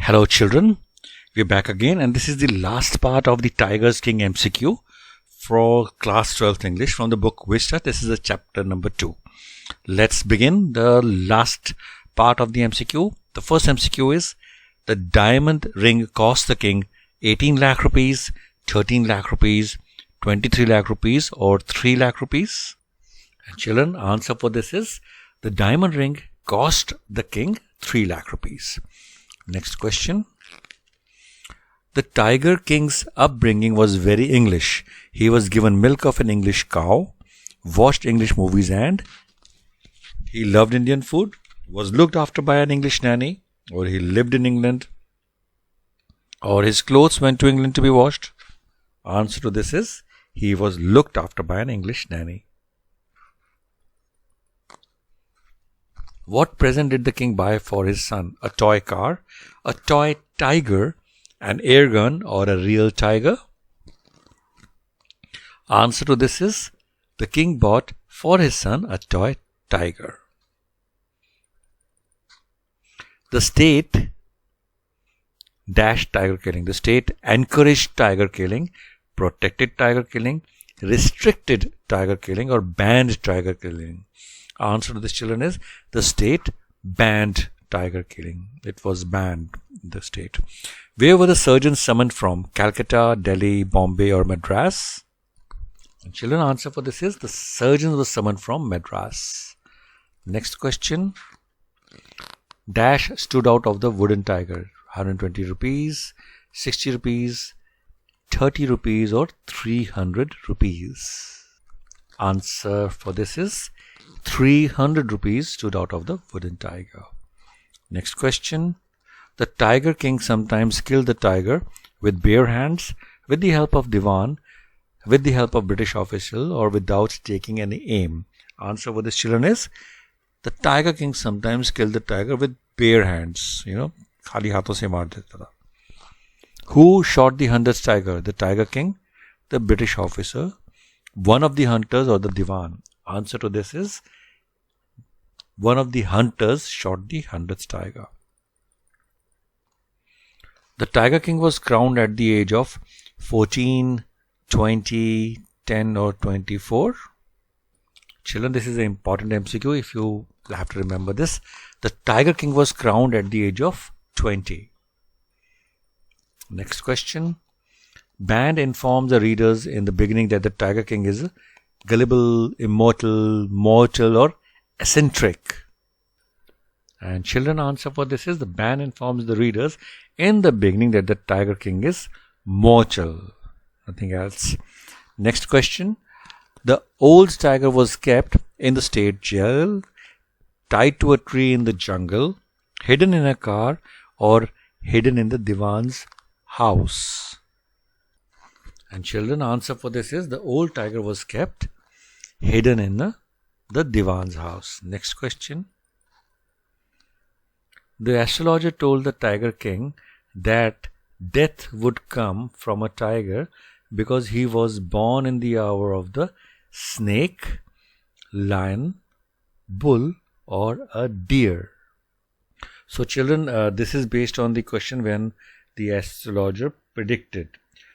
Hello children, we're back again and this is the last part of the Tiger King MCQ for class 12th English from the book Vista. This is the chapter number 2. Let's begin the last part of the MCQ. The first MCQ is the diamond ring cost the king 18 lakh rupees, 13 lakh rupees, 23 lakh rupees or 3 lakh rupees. And children, answer for this is the diamond ring cost the king 3 lakh rupees. Next question. The Tiger King's upbringing was very English. He was given milk of an English cow, watched English movies and he loved Indian food, was looked after by an English nanny, or he lived in England, or his clothes went to England to be washed. Answer to this is he was looked after by an English nanny. What present did the king buy for his son? A toy car, a toy tiger, an air gun or a real tiger? Answer to this is the king bought for his son a toy tiger. The state dashed tiger killing. The state encouraged tiger killing, protected tiger killing, restricted tiger killing or banned tiger killing. Answer to this, children, is the state banned tiger killing. It was banned in the state. Where were the surgeons summoned from? Calcutta, Delhi, Bombay or Madras? And children, answer for this is the surgeons were summoned from Madras. Next question. Dash stood out of the wooden tiger. 120 rupees, 60 rupees, 30 rupees or 300 rupees. Answer for this is 300 rupees stood out of the wooden tiger. Next question. The Tiger King sometimes killed the tiger with bare hands, with the help of divan, with the help of British official or without taking any aim. Answer for this, children, is the Tiger King sometimes killed the tiger with bare hands. Khali haathon se maar deta tha. Who shot the 100th tiger? The Tiger King, the British officer, one of the hunters or the divan? Answer to this is one of the hunters shot the 100th tiger. The Tiger King was crowned at the age of 14, 20, 10 or 24. Children, this is an important MCQ if you have to remember this. The Tiger King was crowned at the age of 20. Next question. Band informs the readers in the beginning that the Tiger King is gullible, immortal, mortal or eccentric. And children, answer for this is the band informs the readers in the beginning that the Tiger King is mortal. Nothing else. Next question. The old tiger was kept in the state jail, tied to a tree in the jungle, hidden in a car or hidden in the divan's house. And children, answer for this is the old tiger was kept hidden in the divan's house. Next question. The astrologer told the Tiger King that death would come from a tiger because he was born in the hour of the snake, lion, bull or a deer. So children, this is based on the question when the astrologer predicted.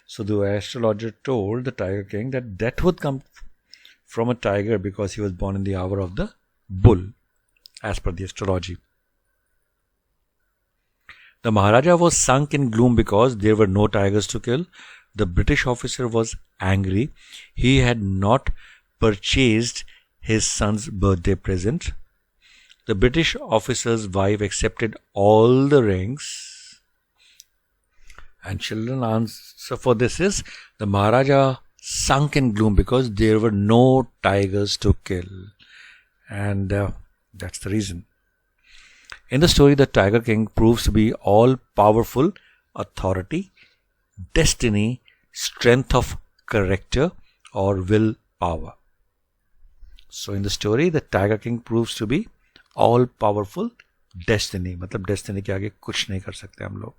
So the astrologer told the Tiger King that death would come from a tiger because he was born in the hour of the bull, as per the astrology. The Maharaja was sunk in gloom because there were no tigers to kill. The British officer was angry. He had not purchased his son's birthday present. The British officer's wife accepted all the rings. And children, answer for this is the Maharaja sunk in gloom because there were no tigers to kill. And that's the reason. In the story, the Tiger King proves to be all-powerful authority, destiny, strength of character or willpower. So in the story, the Tiger King proves to be all-powerful destiny. मतलब destiny के आगे कुछ नहीं कर सकते हम लोग.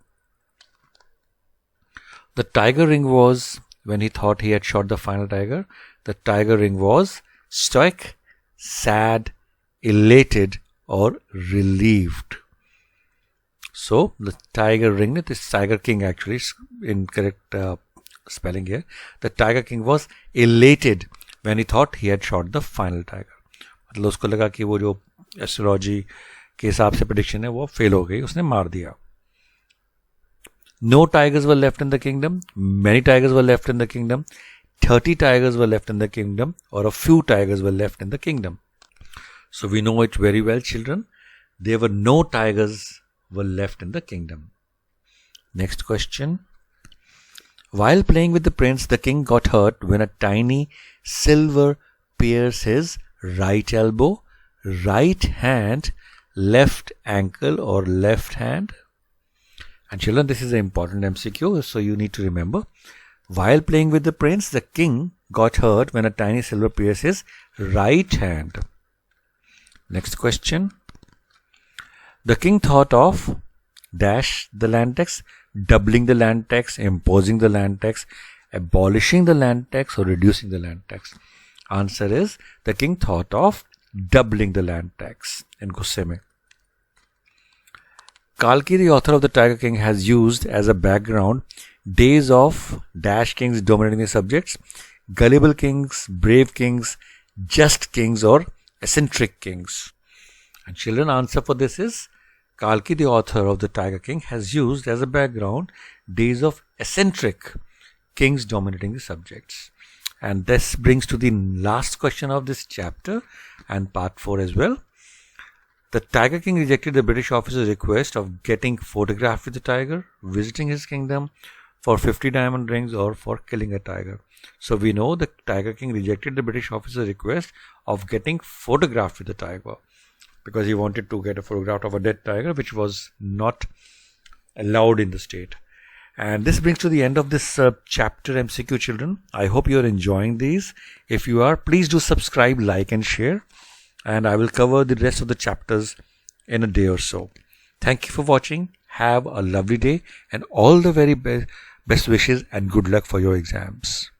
The tiger ring was, when he thought he had shot the final tiger, the tiger ring was stoic, sad, elated or relieved. So the tiger ring, it is Tiger King actually, incorrect spelling here. The Tiger King was elated when he thought he had shot the final tiger. मतलब उसको लगा कि वो जो astrology के हिसाब से prediction है वो फेल हो गई, उसने मार दिया. No tigers were left in the kingdom. Many tigers were left in the kingdom. 30 tigers were left in the kingdom, or a few tigers were left in the kingdom. So we know it very well, children. There were no tigers were left in the kingdom. Next question. While playing with the prince, the king got hurt when a tiny silver pierced his right elbow, right hand, left ankle, or left hand. And children, this is an important MCQ, so you need to remember. While playing with the prince, the king got hurt when a tiny silver pierced his right hand. Next question. The king thought of dash the land tax, doubling the land tax, imposing the land tax, abolishing the land tax, or reducing the land tax. Answer is the king thought of doubling the land tax. In गुस्से में. Kalki, the author of the Tiger King, has used as a background days of dash kings dominating the subjects, gullible kings, brave kings, just kings, or eccentric kings. And children, answer for this is Kalki, the author of the Tiger King, has used as a background days of eccentric kings dominating the subjects. And this brings to the last question of this chapter and part 4 as well. The Tiger King rejected the British officer's request of getting photographed with the tiger, visiting his kingdom, for 50 diamond rings, or for killing a tiger. So we know the Tiger King rejected the British officer's request of getting photographed with the tiger because he wanted to get a photograph of a dead tiger, which was not allowed in the state. And this brings to the end of this chapter MCQ, children. I hope you are enjoying these. If you are, please do subscribe, like and share. And I will cover the rest of the chapters in a day or so. Thank you for watching. Have a lovely day and all the very best wishes and good luck for your exams.